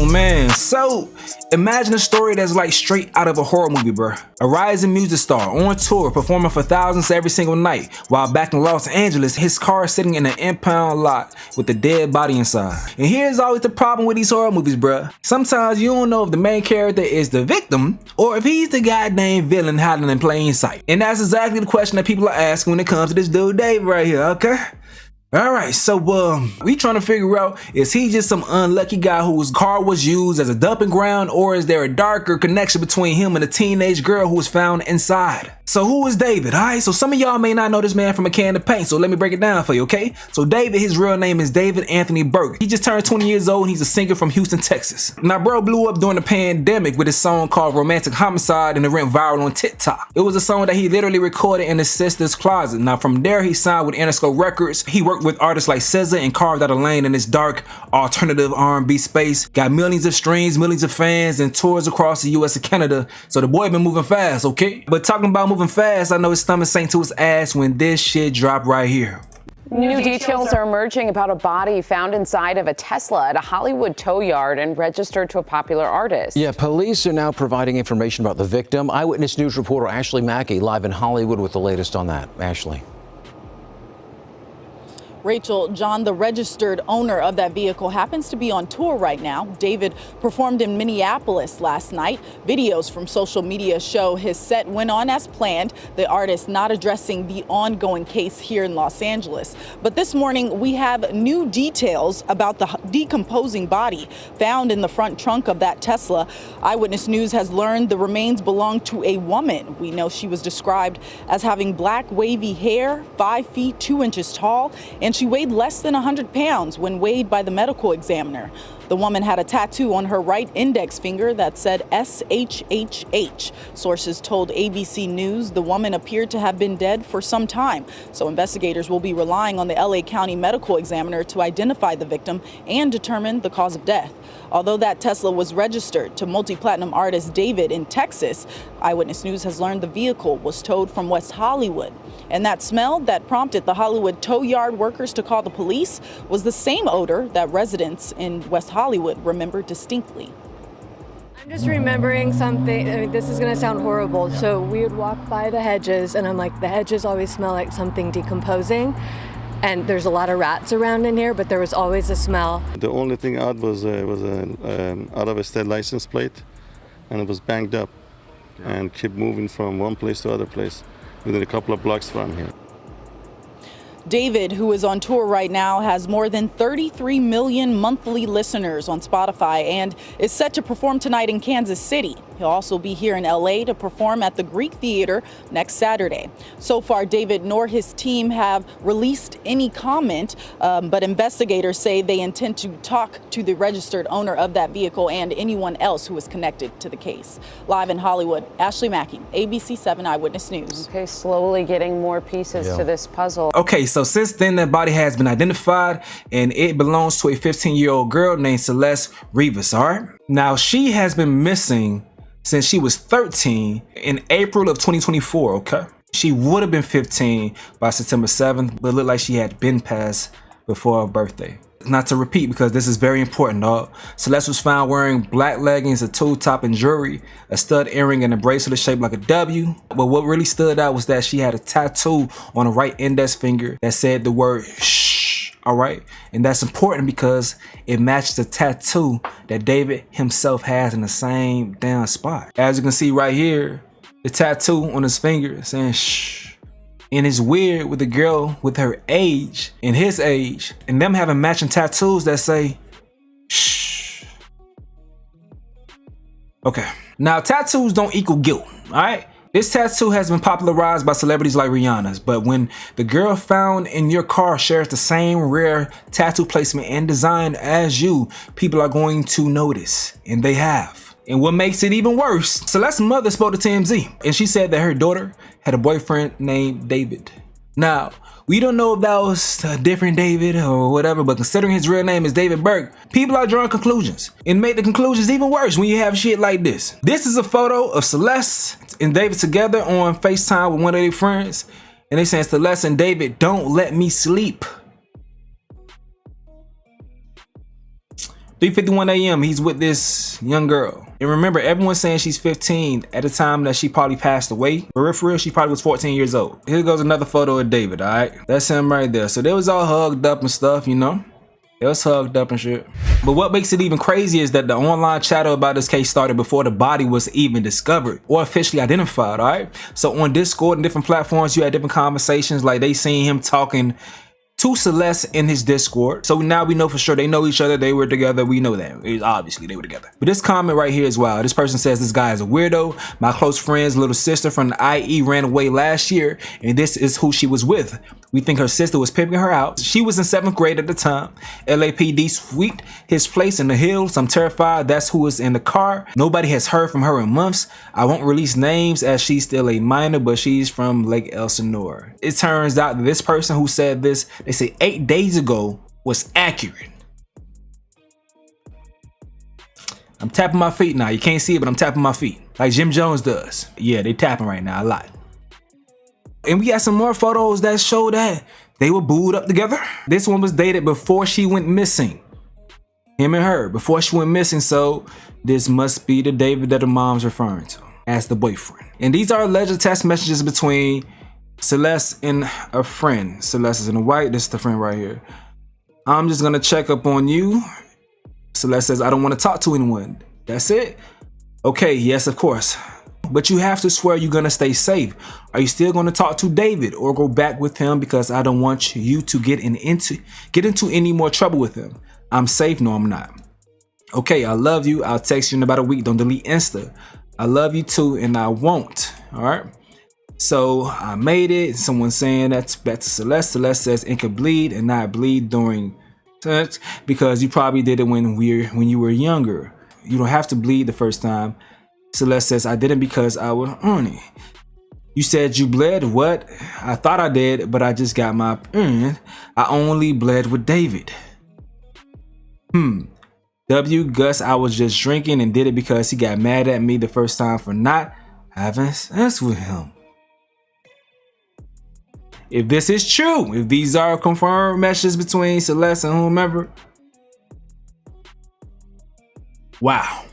Oh man, so imagine a story that's like straight out of a horror movie, bro. A rising music star on tour performing for thousands every single night, while back in Los Angeles his car is sitting in an impound lot with a dead body inside. And here's always the problem with these horror movies, bro. Sometimes you don't know if the main character is the victim or if he's the goddamn villain hiding in plain sight. And that's exactly the question that people are asking when it comes to this dude Dave right here, okay? Alright, so we trying to figure out, is he just some unlucky guy whose car was used as a dumping ground, or is there a darker connection between him and a teenage girl who was found inside? So who is David? Alright, so some of y'all may not know this man from a can of paint, so let me break it down for you, okay? So David, his real name is David Anthony Burke. He just turned 20 years old and he's a singer from Houston, Texas. Now bro blew up during the pandemic with his song called Romantic Homicide, and it went viral on TikTok. It was a song that he literally recorded in his sister's closet. Now from there he signed with Interscope Records. He worked with artists like SZA and carved out a lane in this dark alternative R&B space. Got millions of streams, millions of fans, and tours across the US and Canada. So the boy been moving fast, okay? But talking about moving fast, I know his stomach sank to his ass when this shit dropped right here. New details are emerging about a body found inside of a Tesla at a Hollywood tow yard and registered to a popular artist. Yeah, police are now providing information about the victim. Eyewitness News reporter Ashley Mackey live in Hollywood with the latest on that. Ashley. Rachel, John, the registered owner of that vehicle, happens to be on tour right now. David performed in Minneapolis last night. Videos from social media show his set went on as planned, the artist not addressing the ongoing case here in Los Angeles. But this morning, we have new details about the decomposing body found in the front trunk of that Tesla. Eyewitness News has learned the remains belong to a woman. We know she was described as having black wavy hair, 5 feet 2 inches tall, and she weighed less than 100 pounds when weighed by the medical examiner. The woman had a tattoo on her right index finger that said SHHH. Sources told ABC News the woman appeared to have been dead for some time, so investigators will be relying on the LA County medical examiner to identify the victim and determine the cause of death. Although that Tesla was registered to multi-platinum artist David in Texas, Eyewitness News has learned the vehicle was towed from West Hollywood. And that smell that prompted the Hollywood tow yard workers to call the police was the same odor that residents in West Hollywood remember distinctly. I'm just remembering something. I mean, this is going to sound horrible. So we would walk by the hedges, and I'm like, the hedges always smell like something decomposing. And there's a lot of rats around in here, but there was always a smell. The only thing out was an out of a state license plate, and it was banged up and kept moving from one place to other place within a couple of blocks from here. David, who is on tour right now, has more than 33 million monthly listeners on Spotify and is set to perform tonight in Kansas City. He'll also be here in LA to perform at the Greek Theater next Saturday. So far, David nor his team have released any comment, but investigators say they intend to talk to the registered owner of that vehicle and anyone else who is connected to the case. Live in Hollywood, Ashley Mackey, ABC 7 Eyewitness News. Okay, slowly getting more pieces to this puzzle. Okay, so since then that body has been identified and it belongs to a 15-year-old girl named Celeste Rivas, all right? Now she has been missing since she was 13 in April of 2024, okay? She would have been 15 by September 7th, but it looked like she had been passed before her birthday. Not to repeat, because this is very important, dog. Celeste was found wearing black leggings, a tube top, and jewelry, a stud earring, and a bracelet shaped like a W. But what really stood out was that she had a tattoo on her right index finger that said the word shh, all right? And that's important because it matched the tattoo that David himself has in the same damn spot. As you can see right here, the tattoo on his finger saying shh. And it's weird with a girl with her age and his age and them having matching tattoos that say shh. Okay, now tattoos don't equal guilt, all right? This tattoo has been popularized by celebrities like Rihanna's, but when the girl found in your car shares the same rare tattoo placement and design as you, people are going to notice, and they have. And what makes it even worse, Celeste's mother spoke to TMZ, and she said that her daughter had a boyfriend named David. Now, we don't know if that was a different David or whatever, but considering his real name is David Burke, people are drawing conclusions and make the conclusions even worse when you have shit like this. This is a photo of Celeste and David together on FaceTime with one of their friends, and they saying, Celeste and David, don't let me sleep. 3:51 a.m. he's with this young girl. And remember, everyone's saying she's 15 at the time that she probably passed away. But for real, she probably was 14 years old. Here goes another photo of David, all right? That's him right there. So they was all hugged up and stuff, you know? They was hugged up and shit. But what makes it even crazier is that the online chatter about this case started before the body was even discovered or officially identified, all right? So on Discord and different platforms, you had different conversations, like they seen him talking to Celeste in his Discord. So now we know for sure they know each other, they were together, we know that. Obviously they were together. But this comment right here is wild. This person says, this guy is a weirdo. My close friend's little sister from the IE ran away last year, and this is who she was with. We think her sister was pimping her out. She was in 7th grade at the time. LAPD swept his place in the hills. I'm terrified that's who is in the car. Nobody has heard from her in months. I won't release names as she's still a minor, but she's from Lake Elsinore. It turns out that this person who said this, they say 8 days ago, was accurate. I'm tapping my feet now. You can't see it, but I'm tapping my feet like Jim Jones does. Yeah, they tapping right now a lot. And we got some more photos that show that they were booed up together. This one was dated before she went missing. Him and her, before she went missing. So this must be the David that the mom's referring to as the boyfriend. And these are alleged text messages between Celeste and a friend. Celeste is in the white. This is the friend right here. I'm just gonna check up on you. Celeste says, I don't want to talk to anyone. That's it? Okay, yes, of course. But you have to swear you're gonna stay safe. Are you still gonna talk to David or go back with him? Because I don't want you to get into any more trouble with him. I'm safe. No, I'm not. Okay, I love you. I'll text you in about a week. Don't delete Insta. I love you too, and I won't. All right. So I made it. Someone saying that's back to Celeste. Celeste says it could bleed and not bleed during sex because you probably did it when you were younger. You don't have to bleed the first time. Celeste says, I didn't because I was horny. You said you bled? What? I thought I did, but I just got my I only bled with David. W. Gus, I was just drinking and did it because he got mad at me the first time for not having sex with him. If this is true, if these are confirmed messages between Celeste and whomever, wow.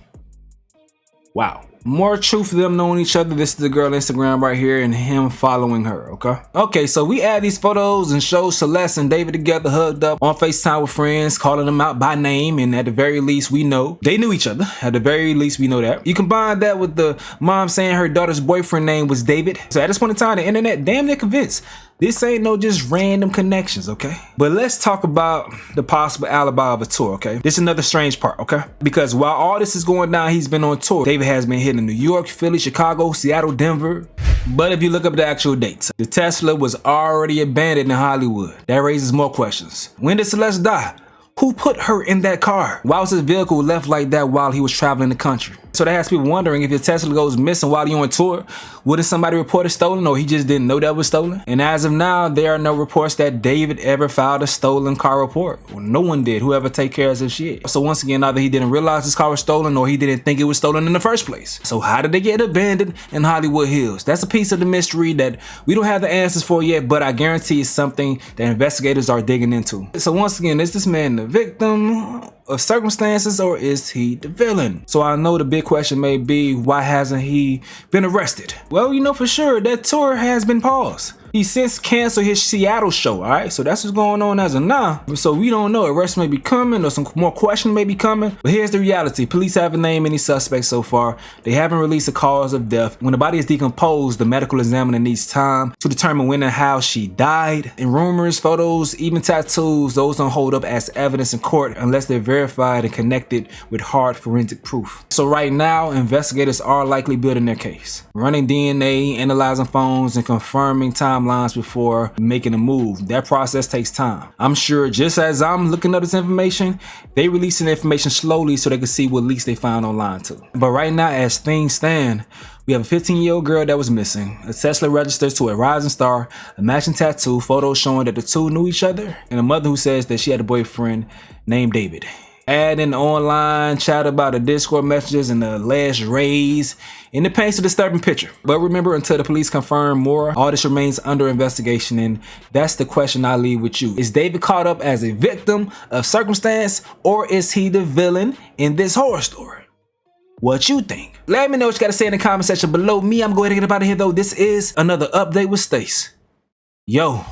Wow. More truth of them knowing each other. This is the girl Instagram right here and him following her, okay? Okay, so we add these photos and show Celeste and David together hugged up on FaceTime with friends, calling them out by name, and at the very least we know they knew each other. At the very least we know that. You combine that with the mom saying her daughter's boyfriend name was David. So at this point in time, the internet damn near convinced this ain't no just random connections, okay? But let's talk about the possible alibi of a tour, okay? This is another strange part, okay? Because while all this is going down, he's been on tour. David has been hitting New York, Philly, Chicago, Seattle, Denver. But if you look up the actual dates, the Tesla was already abandoned in Hollywood. That raises more questions. When did Celeste die? Who put her in that car? Why was his vehicle left like that while he was traveling the country? So that has people wondering, if your Tesla goes missing while you're on tour, wouldn't somebody report it stolen, or he just didn't know that was stolen? And as of now, there are no reports that David ever filed a stolen car report. Well, no one did. Whoever take care of his shit. So once again, either he didn't realize his car was stolen or he didn't think it was stolen in the first place. So how did they get abandoned in Hollywood Hills? That's a piece of the mystery that we don't have the answers for yet, but I guarantee it's something that investigators are digging into. So once again, is this man the victim of circumstances or is he the villain? So I know the big question may be, why hasn't he been arrested? Well, you know for sure that tour has been paused. He since canceled his Seattle show, all right? So that's what's going on as of now. So we don't know. Arrest may be coming or some more questions may be coming. But here's the reality. Police haven't named any suspects so far. They haven't released a cause of death. When the body is decomposed, the medical examiner needs time to determine when and how she died. And rumors, photos, even tattoos, those don't hold up as evidence in court unless they're verified and connected with hard forensic proof. So right now, investigators are likely building their case, running DNA, analyzing phones, and confirming timelines before making a move. That process takes time. I'm sure just as I'm looking up this information, they releasing the information slowly so they can see what leaks they found online too. But right now, as things stand, we have a 15-year-old girl that was missing, a Tesla registers to a rising star, a matching tattoo, photos showing that the two knew each other, and a mother who says that she had a boyfriend named David. adding online chat about the Discord messages and the alleged raids, and it paints a disturbing picture. But remember, until the police confirm more, all this remains under investigation, and that's the question I leave with you. Is David caught up as a victim of circumstance, or is he the villain in this horror story? What you think? Let me know what you got to say in the comment section below. I'm going to get up out of here though. This is another update with Stace. Yo.